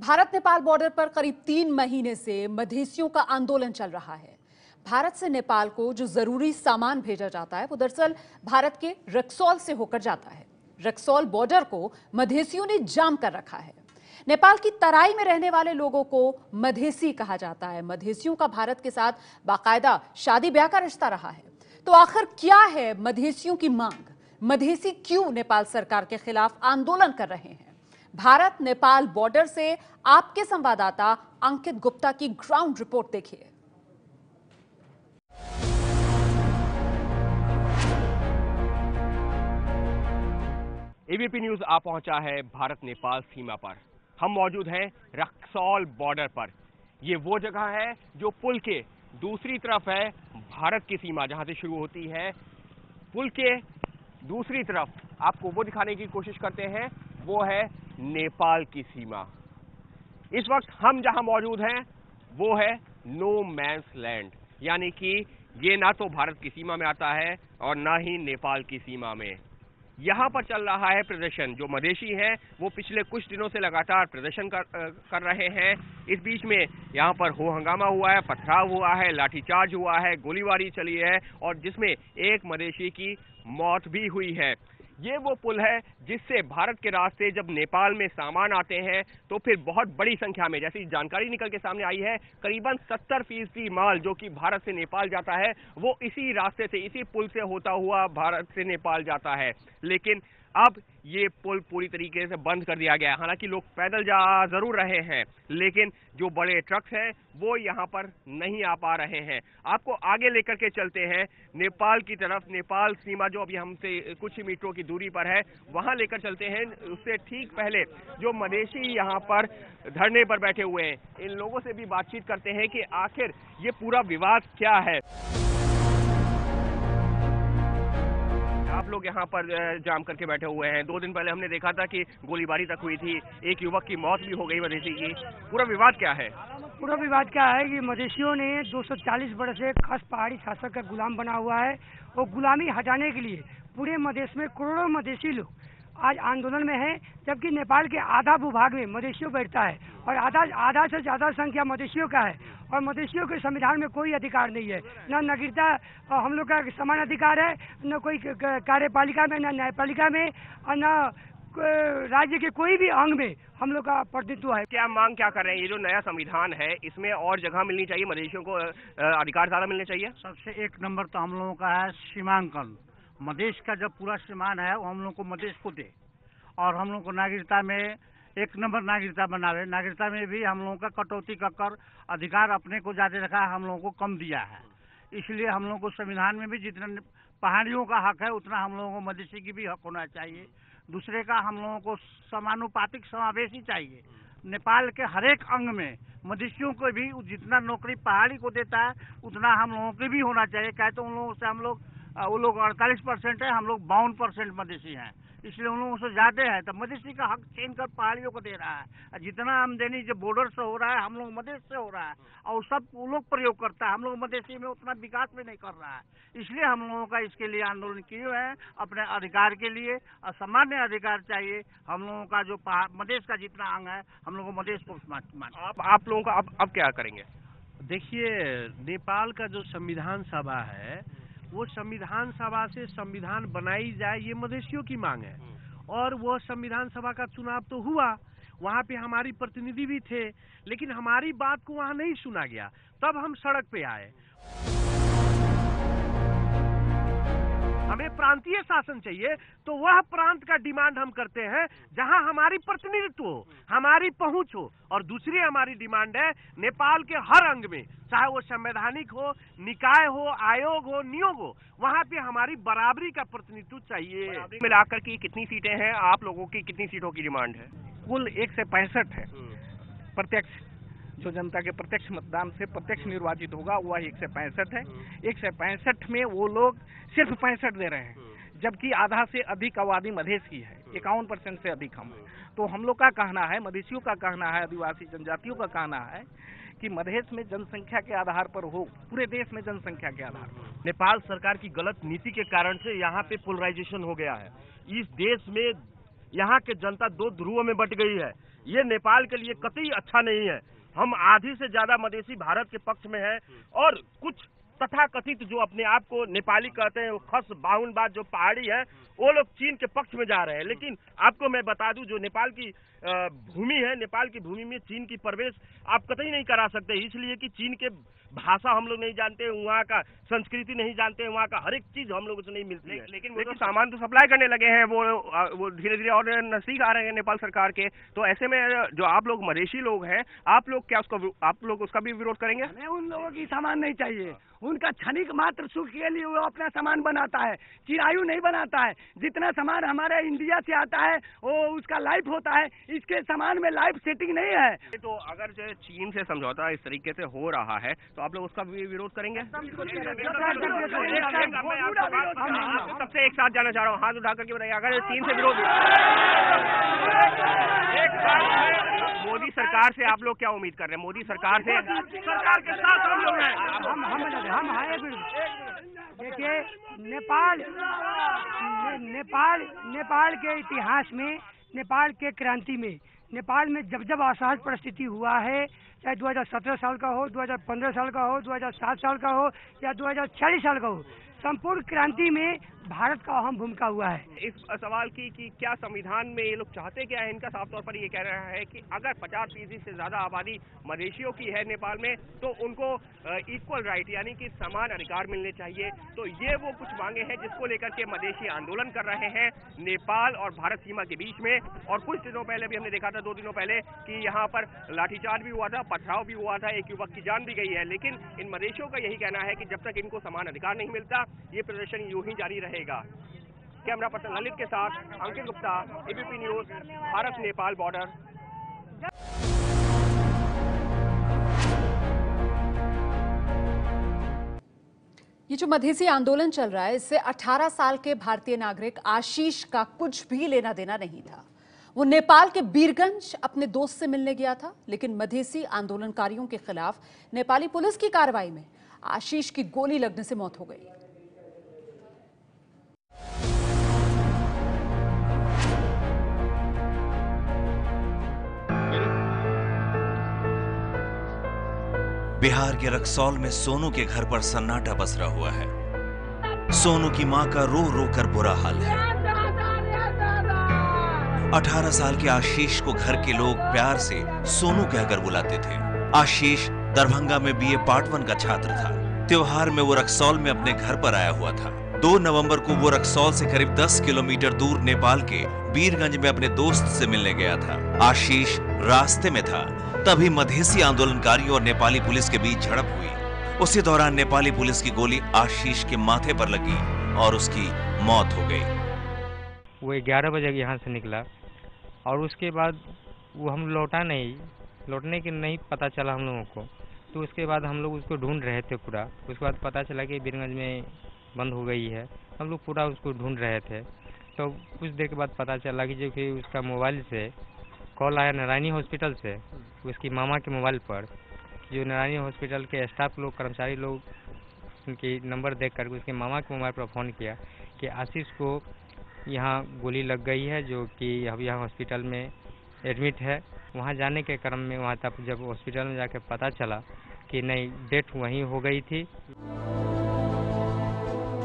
Bharat Nepal border पर करीब 3 महीने से मधेसियों का आंदोलन चल रहा है। भारत से नेपाल को जो जरूरी सामान भेजा जाता है वो दरअसल भारत के रक्सौल से होकर जाता है। रक्सौल बॉर्डर को मधेसियों ने जाम कर रखा है। नेपाल की तराई में रहने वाले लोगों को मधेसी कहा जाता है। मधेसियों का भारत के साथ बाकायदा शादी ब्याह का रिश्ता रहा है। तो आखिर क्या है मधेसियों की मांग? मधेसी क्यों नेपाल सरकार के खिलाफ आंदोलन कर रहे हैं? भारत नेपाल बॉर्डर से आपके संवाददाता अंकित गुप्ता की ग्राउंड रिपोर्ट देखिए। एबीपी न्यूज आ पहुंचा है भारत नेपाल सीमा पर। हम मौजूद हैं रक्सौल बॉर्डर पर। ये वो जगह है जो पुल के दूसरी तरफ है भारत की सीमा, जहां से शुरू होती है। पुल के दूसरी तरफ आपको वो दिखाने की कोशिश करते हैं, वो है नेपाल की सीमा। इस वक्त हम जहां मौजूद हैं वो है नो मैंस लैंड, यानी कि ये ना तो भारत की सीमा में आता है और ना ही नेपाल की सीमा में। यहां पर चल रहा है प्रदर्शन। जो मधेसी हैं वो पिछले कुछ दिनों से लगातार प्रदर्शन कर रहे हैं। इस बीच में यहां पर हो हंगामा हुआ है, पथराव हुआ है, लाठीचार्ज हुआ है, गोलीबारी चली है और जिसमें एक मधेसी की मौत भी हुई है। ये वो पुल है जिससे भारत के रास्ते जब नेपाल में सामान आते हैं तो फिर बहुत बड़ी संख्या में, जैसी जानकारी निकल के सामने आई है, करीबन 70% माल जो कि भारत से नेपाल जाता है वो इसी रास्ते से, इसी पुल से होता हुआ भारत से नेपाल जाता है। लेकिन अब ये पुल पूरी तरीके से बंद कर दिया गया है। हालांकि लोग पैदल जा जरूर रहे हैं, लेकिन जो बड़े ट्रक्स हैं वो यहाँ पर नहीं आ पा रहे हैं। आपको आगे लेकर के चलते हैं नेपाल की तरफ। नेपाल सीमा जो अभी हमसे कुछ ही मीटरों की दूरी पर है, वहां लेकर चलते हैं। उससे ठीक पहले जो मधेसी यहाँ पर धरने पर बैठे हुए हैं, इन लोगों से भी बातचीत करते हैं कि आखिर ये पूरा विवाद क्या है। आप लोग यहाँ पर जाम करके बैठे हुए हैं। 2 दिन पहले हमने देखा था कि गोलीबारी तक हुई थी, एक युवक की मौत भी हो गई मधेसी की। पूरा विवाद क्या है? पूरा विवाद क्या है कि मधेसियों ने 240 वर्ष से खास पहाड़ी शासक का गुलाम बना हुआ है। वो गुलामी हटाने के लिए पूरे मधेश में करोड़ों मधेसी लोग आज आंदोलन में है, जबकि नेपाल के आधा भूभाग में मधेसियों बैठता है और आधा से ज्यादा संख्या मधेसियों का है। और मधेसियों के संविधान में कोई अधिकार नहीं है, न नागरिकता हम लोग का समान अधिकार है, न कोई कार्यपालिका में, न न्यायपालिका में और न राज्य के कोई भी अंग में हम लोग का प्रतिनिधित्व है। क्या मांग क्या कर रहे हैं? ये जो नया संविधान है इसमें और जगह मिलनी चाहिए, मधेसियों को अधिकार ज्यादा मिलने चाहिए। सबसे एक नंबर तो हम लोगों का है सीमांकन। मधेश का जब पूरा सीमान है वो हम लोग को मधेश को दे और हम लोग को नागरिकता में 1 नंबर नागरिकता बनावे। नागरिकता में भी हम लोगों का कटौती कर अधिकार अपने को ज्यादा रखा है, हम लोगों को कम दिया है। इसलिए हम लोगों को संविधान में भी जितना पहाड़ियों का हक है उतना हम लोगों को मधेसी की भी हक होना चाहिए। दूसरे का हम लोगों को समानुपातिक समावेश ही चाहिए। नेपाल के हर एक अंग में मधेसियों को भी जितना नौकरी पहाड़ी को देता है उतना हम लोगों को भी होना चाहिए। क्या तो उन लोगों से वो लोग 48% है, हम लोग 52% मधेसी हैं, इसलिए उन लोगों से ज्यादा है। तो मधेसी का हक छीन कर पहाड़ियों को दे रहा है। जितना आमदनी जो बॉर्डर से हो रहा है हम लोग मधेश से हो रहा है और सब वो लोग प्रयोग करता है। हम लोग मधेसी में उतना विकास भी नहीं कर रहा है, इसलिए हम लोगों का इसके लिए आंदोलन किए हुए हैं। अपने अधिकार के लिए सामान्य अधिकार चाहिए। हम लोगों का जो मधेश का जितना अंग है हम लोग मधेश को आप लोगों का अब क्या करेंगे? देखिए, नेपाल का जो संविधान सभा है वो संविधान सभा से संविधान बनाई जाए, ये मधेसियों की मांग है। और वो संविधान सभा का चुनाव तो हुआ, वहाँ पे हमारी प्रतिनिधि भी थे, लेकिन हमारी बात को वहाँ नहीं सुना गया। तब हम सड़क पे आए। हमें प्रांतीय शासन चाहिए, तो वह प्रांत का डिमांड हम करते हैं जहां हमारी प्रतिनिधित्व हो, हमारी पहुंच हो। और दूसरी हमारी डिमांड है नेपाल के हर अंग में, चाहे वो संवैधानिक हो, निकाय हो, आयोग हो, नियोग हो, वहां पे हमारी बराबरी का प्रतिनिधित्व चाहिए। मिलाकर की कितनी सीटें हैं? आप लोगों की कितनी सीटों की डिमांड है? कुल 1 से 65 है। प्रत्यक्ष जो जनता के प्रत्यक्ष मतदान से प्रत्यक्ष निर्वाचित होगा वह 1 से 65 है। 1 से 65 में वो लोग सिर्फ 65 दे रहे हैं, जबकि आधा से अधिक आबादी मधेश की है, 51% से अधिक हम है। तो हम लोग का कहना है, मधेसियों का कहना है, आदिवासी जनजातियों का कहना है कि मधेश में जनसंख्या के आधार पर हो, पूरे देश में जनसंख्या के आधार पर। नेपाल सरकार की गलत नीति के कारण से यहाँ पे पोलराइजेशन हो गया है। इस देश में यहाँ के जनता दो ध्रुवों में बट गई है। ये नेपाल के लिए कतई अच्छा नहीं है। हम आधी से ज्यादा मधेसी भारत के पक्ष में है और कुछ तथाकथित जो अपने आप को नेपाली कहते हैं, वो खस बाहुनबाज जो पहाड़ी है, वो लोग चीन के पक्ष में जा रहे हैं। लेकिन आपको मैं बता दूं, जो नेपाल की भूमि है, नेपाल की भूमि में चीन की प्रवेश आप कतई नहीं करा सकते, इसलिए कि चीन के भाषा हम लोग नहीं जानते, वहाँ का संस्कृति नहीं जानते, वहाँ का हर एक चीज हम लोगों से नहीं मिलती है। लेकिन वो तो सामान तो सप्लाई करने लगे हैं, वो धीरे धीरे और नजदीक आ रहे हैं नेपाल सरकार के। तो ऐसे में जो आप लोग मधेसी लोग हैं, आप लोग उसका भी विरोध करेंगे? हमें उन लोगों की सामान नहीं चाहिए। उनका क्षणिक मात्र सुख के लिए वो अपना सामान बनाता है, चिरायु नहीं बनाता है। जितना सामान हमारे इंडिया से आता है वो उसका लाइफ होता है, इसके सामान में लाइफ सेटिंग नहीं है। तो अगर जो चीन से समझौता इस तरीके से हो रहा है तो आप लोग उसका भी विरोध करेंगे? सबसे एक साथ जाना चाह रहा हूँ, हाथ उठा करके बताइए, अगर चीन से विरोध एक साथ मोदी सरकार से आप लोग क्या उम्मीद कर रहे हैं? मोदी सरकार से सरकार के साथ हम लोग हैं। हम हैं। देखिए, नेपाल के इतिहास में, नेपाल के क्रांति में, नेपाल में जब जब असहज परिस्थिति हुआ है, चाहे 2017 साल का हो, 2015 साल का हो, 2007 साल का हो या 2040 साल का हो, संपूर्ण क्रांति में भारत का अहम भूमिका हुआ है। इस सवाल की कि क्या संविधान में ये लोग चाहते क्या है, इनका साफ तौर पर ये कह रहा है कि अगर 50% से ज्यादा आबादी मधेसियों की है नेपाल में तो उनको इक्वल राइट यानी कि समान अधिकार मिलने चाहिए। तो ये वो कुछ मांगे हैं जिसको लेकर के मधेसी आंदोलन कर रहे हैं नेपाल और भारत सीमा के बीच में। और कुछ दिनों पहले भी हमने देखा था, 2 दिनों पहले, कि यहाँ पर लाठीचार्ज भी हुआ था, पथराव भी हुआ था, एक युवक की जान भी गई है। लेकिन इन मधेसियों का यही कहना है कि जब तक इनको समान अधिकार नहीं मिलता ये प्रदर्शन यूं ही जारी रहेगा। कैमरा पर्सन ललित के साथ Ankit Gupta, ABP News, Bharat Nepal border. ये जो मधेसी आंदोलन चल रहा है, इससे 18 साल के भारतीय नागरिक आशीष का कुछ भी लेना देना नहीं था। वो नेपाल के बीरगंज अपने दोस्त से मिलने गया था, लेकिन मधेसी आंदोलनकारियों के खिलाफ नेपाली पुलिस की कार्रवाई में आशीष की गोली लगने से मौत हो गई। बिहार के रक्सौल में सोनू के घर पर सन्नाटा पसरा हुआ है। सोनू की मां का रो रो कर बुरा हाल है। 18 साल के आशीष को घर के लोग प्यार से सोनू कहकर बुलाते थे। आशीष दरभंगा में बीए पार्ट 1 का छात्र था। त्योहार में वो रक्सौल में अपने घर पर आया हुआ था। 2 नवंबर को वो रक्सौल से करीब 10 किलोमीटर दूर नेपाल के बीरगंज में अपने दोस्त से मिलने गया था। आशीष रास्ते में था, तभी मधेसी आंदोलनकारियों और नेपाली पुलिस के बीच झड़प हुई। उसी दौरान नेपाली पुलिस की गोली आशीष के माथे पर लगी और उसकी मौत हो गई। वो 11 बजे यहाँ से निकला और उसके बाद वो हम लौटने के नहीं पता चला हम लोगों को। तो उसके बाद हम लोग उसको ढूंढ रहे थे पूरा। उसके बाद पता चला कि बीरगंज में बंद हो गई है। हम लोग पूरा उसको ढूंढ रहे थे। तो कुछ देर के बाद पता चला कि जो कि उसका मोबाइल से कॉल आया नारायणी हॉस्पिटल से, उसकी मामा के मोबाइल पर, जो नारायणी हॉस्पिटल के स्टाफ लोग, कर्मचारी लोग, उनकी नंबर देख कर उसके मामा के मोबाइल पर फ़ोन किया कि आशीष को यहाँ गोली लग गई है, जो कि अब यहाँ हॉस्पिटल में एडमिट है। वहाँ जाने के क्रम में वहाँ तब जब हॉस्पिटल में जाकर पता चला कि नहीं, डेथ वहीं हो गई थी।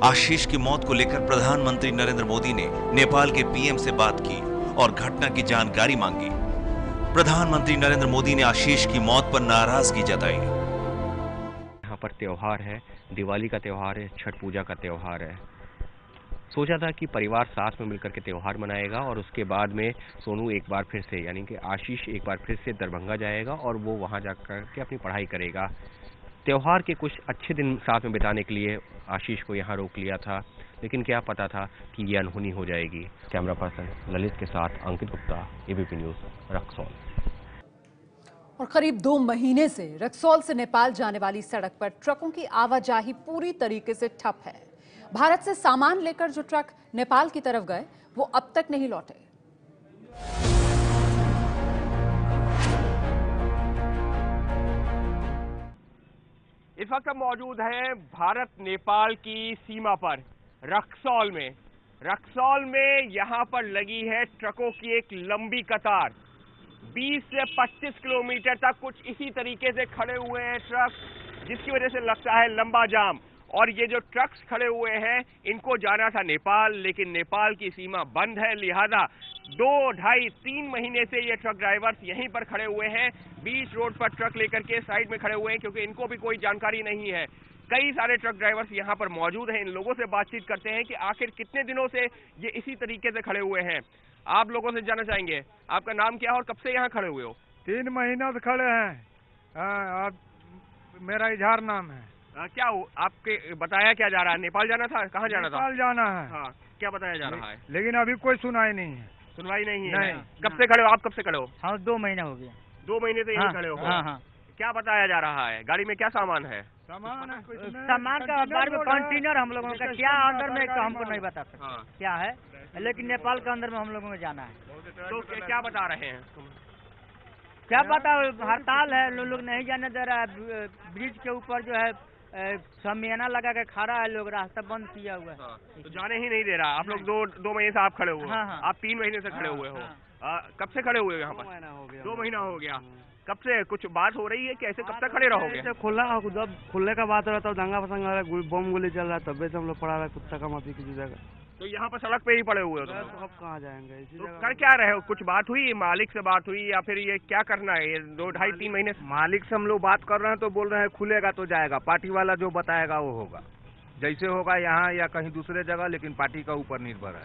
आशीष की मौत को लेकर प्रधानमंत्री नरेंद्र मोदी ने नेपाल के पीएम से बात की और घटना की जानकारी मांगी। प्रधानमंत्री नरेंद्र मोदी ने आशीष की मौत पर नाराजगी जताई। यहाँ पर त्योहार है, दिवाली का त्योहार है, छठ पूजा का त्योहार है। सोचा था कि परिवार साथ में मिलकर के त्योहार मनाएगा और उसके बाद में सोनू एक बार फिर से, यानी कि आशीष एक बार फिर से दरभंगा जाएगा और वो वहाँ जाकर के अपनी पढ़ाई करेगा। त्योहार के कुछ अच्छे दिन साथ में बिताने के लिए आशीष को यहाँ रोक लिया था, लेकिन क्या पता था कि ये अनहोनी हो जाएगी। कैमरा पर्सन ललित के साथ अंकित गुप्ता, एबीपी न्यूज, रक्सौल। और करीब 2 महीने से रक्सौल से नेपाल जाने वाली सड़क पर ट्रकों की आवाजाही पूरी तरीके से ठप है। भारत से सामान लेकर जो ट्रक नेपाल की तरफ गए, वो अब तक नहीं लौटे। इस वक्त हम मौजूद हैं भारत नेपाल की सीमा पर रक्सौल में। रक्सौल में यहाँ पर लगी है ट्रकों की एक लंबी कतार। 20 से 25 किलोमीटर तक कुछ इसी तरीके से खड़े हुए हैं ट्रक, जिसकी वजह से लगता है लंबा जाम। और ये जो ट्रक्स खड़े हुए हैं इनको जाना था नेपाल, लेकिन नेपाल की सीमा बंद है, लिहाजा 2, ढाई, 3 महीने से ये ट्रक ड्राइवर्स यहीं पर खड़े हुए हैं, बीच रोड पर ट्रक लेकर के साइड में खड़े हुए हैं, क्योंकि इनको भी कोई जानकारी नहीं है। कई सारे ट्रक ड्राइवर्स यहाँ पर मौजूद हैं, इन लोगों से बातचीत करते हैं कि आखिर कितने दिनों से ये इसी तरीके से खड़े हुए हैं। आप लोगों से जानना चाहेंगे, आपका नाम क्या है और कब से यहाँ खड़े हुए हो? 3 महीनों से खड़े हैं। मेरा इजहार नाम है। क्या आपके बताया क्या जा रहा है? नेपाल जाना था? कहाँ जाना था? नेपाल जाना है। हाँ, क्या बताया जा रहा है? लेकिन अभी कोई सुनाई नहीं है। सुनवाई नहीं है? नहीं। कब से खड़े हो आप? कब से खड़े हो? हाँ 2 महीना हो गया। 2 महीने से यहीं खड़े हो? हाँ। क्या बताया जा रहा है? गाड़ी में क्या सामान है? सामान का बारे में कंटेनर हम लोगों का क्या अंदर में तो हमको नहीं बता सकते। हाँ। क्या है, लेकिन नेपाल के अंदर में हम लोगों को जाना है। तो क्या बता रहे हैं तुम? क्या पता, हड़ताल है, लोग नहीं जाने दे रहा है। ब्रिज के ऊपर जो है शमियाना लगा के खड़ा है, लोग रास्ता बंद किया हुआ है। हाँ, तो जाने ही नहीं दे रहा। आप लोग 2 महीने से आप खड़े हुए हो। हाँ। आप 3 महीने से खड़े हुए हो। कब से खड़े हुए हो यहाँ पर? 2 महीना हो गया। कब से कुछ बात हो रही है कि ऐसे कब तक खड़े रहोगे? खुला, जब खुलने का बात हो रहा है तब दंगा फसंगा हो रहा है, बम गोली चल रहा है, तब से हम लोग पड़ा रहा है कुत्ता का माफी की जगह। तो यहाँ पर सड़क पे ही पड़े हुए हो तुम? तो अब कहाँ जाएंगे? इसी तो जगह कर क्या रहे हो? कुछ बात हुई, मालिक से बात हुई, या फिर ये क्या करना है? ये 2, ढाई, 3 महीने से मालिक से हम लोग बात कर रहे हैं तो बोल रहे हैं खुलेगा तो जाएगा, पार्टी वाला जो बताएगा वो होगा, जैसे होगा यहाँ या कहीं दूसरे जगह, लेकिन पार्टी का ऊपर निर्भर है।